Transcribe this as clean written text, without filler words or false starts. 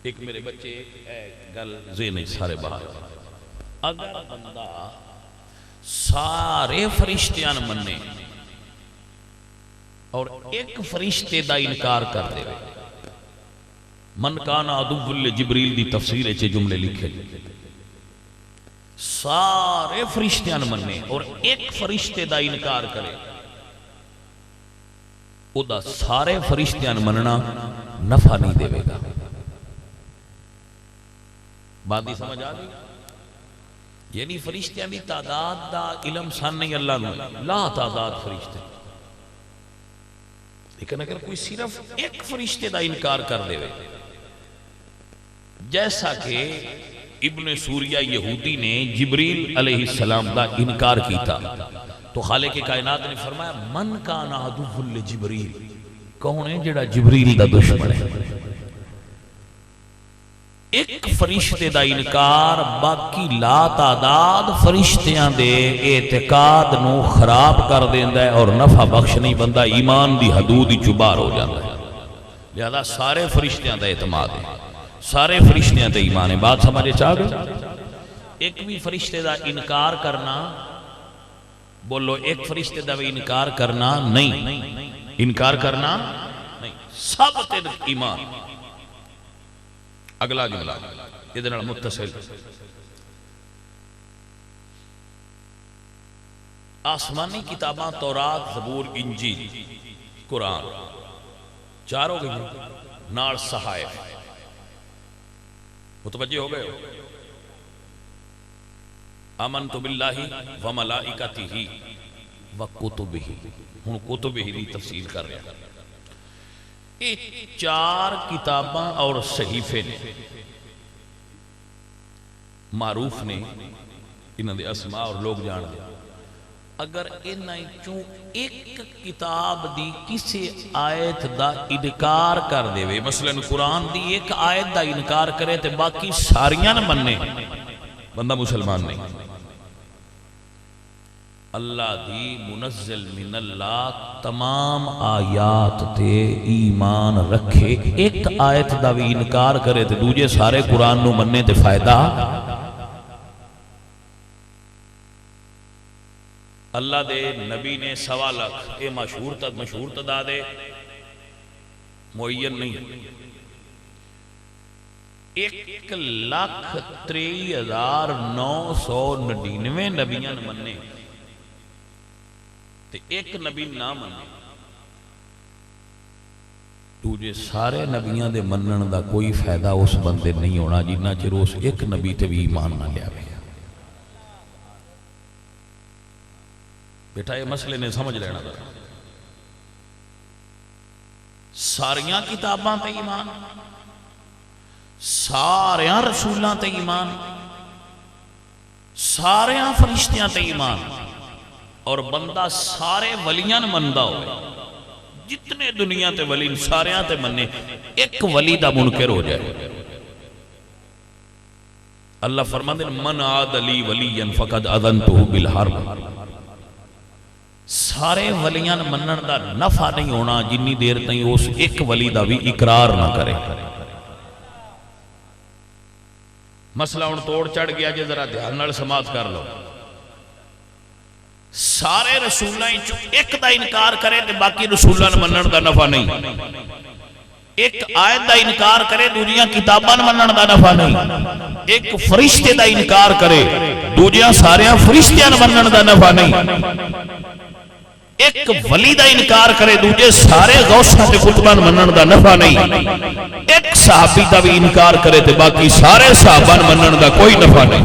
ایک میرے بچے گل ذہن سارے باہر، اگر بندہ سارے فرشتیاں مننے اور ایک فرشتے دا انکار کر دے، من کان عدو لجبریل دی تفسیر چے جملے لکھے، سارے فرشتیاں مننے اور ایک فرشتے دا انکار کرے، او دا سارے فرشتیاں مننا نفع نہیں دے گا۔ بات دی سمجھ آ گئی؟ یعنی فرشتیاں دی تعداد دا علم سان نہیں اللہ نے، لا تعداد فرشتے، لیکن اگر کوئی صرف ایک فرشتے دا انکار کر دے، جیسا کہ ابن سوریہ یہودی نے جبریل علیہ السلام دا انکار کیتا، تو خالق کائنات نے فرمایا من کان عدو لجبریل، کون ہے جڑا جبریل دا دشمن ہے؟ ایک فرشتے دا انکار باقی لا تعداد فرشتیاں دے اعتقاد نو خراب کر دیندا ہے اور نفع بخش نہیں، بندہ ایمان دی حدود چوں باہر ہو جاتا ہے۔ لہذا سارے فرشتیاں دا اعتماد ہے، سارے فرشتیاں تے ایمان ہے۔ بات سمجھے چاہ گئے؟ ایک بھی فرشتے دا انکار کرنا، بولو ایک فرشتے دا بھی انکار کرنا نہیں، انکار کرنا نہیں، سب تے ایمان۔ اگلا جملہ یہ دنال متصل، آسمانی کتاباں تورات، زبور، انجیل، قرآن چار ہو گئی، نار صحائف، متوجہ ہو گئے ہو؟ آمنت باللہ وملائکتہ وکتبہ، ہن کتبہ دی تفصیل کر رہے ہیں۔ یہ چار کتاباں اور صحیفے نے، معروف نے، انہاں دے اسماء اور لوگ جان دے۔ اگر انہاں چوں ایک کتاب دی کسی آیت دا انکار کر دے، مثلا قرآن دی ایک آیت دا انکار کرے تے باقی ساریاں نہ مننے، بندہ مسلمان نہیں۔ اللہ دی منزل من اللہ تمام آیات تے ایمان رکھے، ایک آیت دا بھی انکار کرے تے دوجے سارے قرآن نو مننے تے فائدہ۔ اللہ دے نبی نے 1.25 لاکھ، اے مشہور تعداد ہے، معین نہیں، 1,03,999 نبیان مننے تے ایک نبی نہ مننے، تجھے سارے نبیاں دے منن دا کوئی فائدہ اس بندے نہیں ہونا جنہ چر اس ایک نبی تے بھی ایمان نہ لیا گیا۔ بیٹا یہ مسئلے نے سمجھ لینا دا، ساریاں کتاباں تے ایمان، ساریاں رسولاں تے ایمان، ساریاں فرشتیاں تے ایمان، اور بندہ سارے ولیاں مندہ ہوئے، جتنے دنیا تے ولی ساریاں تے مننے، ایک ولی دا منکر ہو جائے۔ اللہ فرماتے ہیں من عاد لی ولیا فقد اذنتہ بالحرب، سارے ولیاں منن دا نفع نہیں ہونا جنی دیر تائیں اس ایک ولی دا بھی اقرار نہ کرے۔ مسئلہ ان توڑ چڑھ گیا جے ذرا دھیان نال سماعت کر لو۔ سارے رسولہ ایک دا انکار کرے تے باقی رسولہ منن دا نفع نہیں، ایک آیت دا انکار کرے دوجیاں کتاباں منن دا نفع نہیں، ایک فرشتے دا انکار کرے دوجیاں ساریاں فرشتیاں منن دا نفع نہیں، ایک ولی دا انکار کرے دوجے سارے غوثاں تے قطباں منن دا نفع نہیں، ایک صحابی دا بھی انکار کرے تے باقی سارے صحاباں منن دا کوئی نفع نہیں۔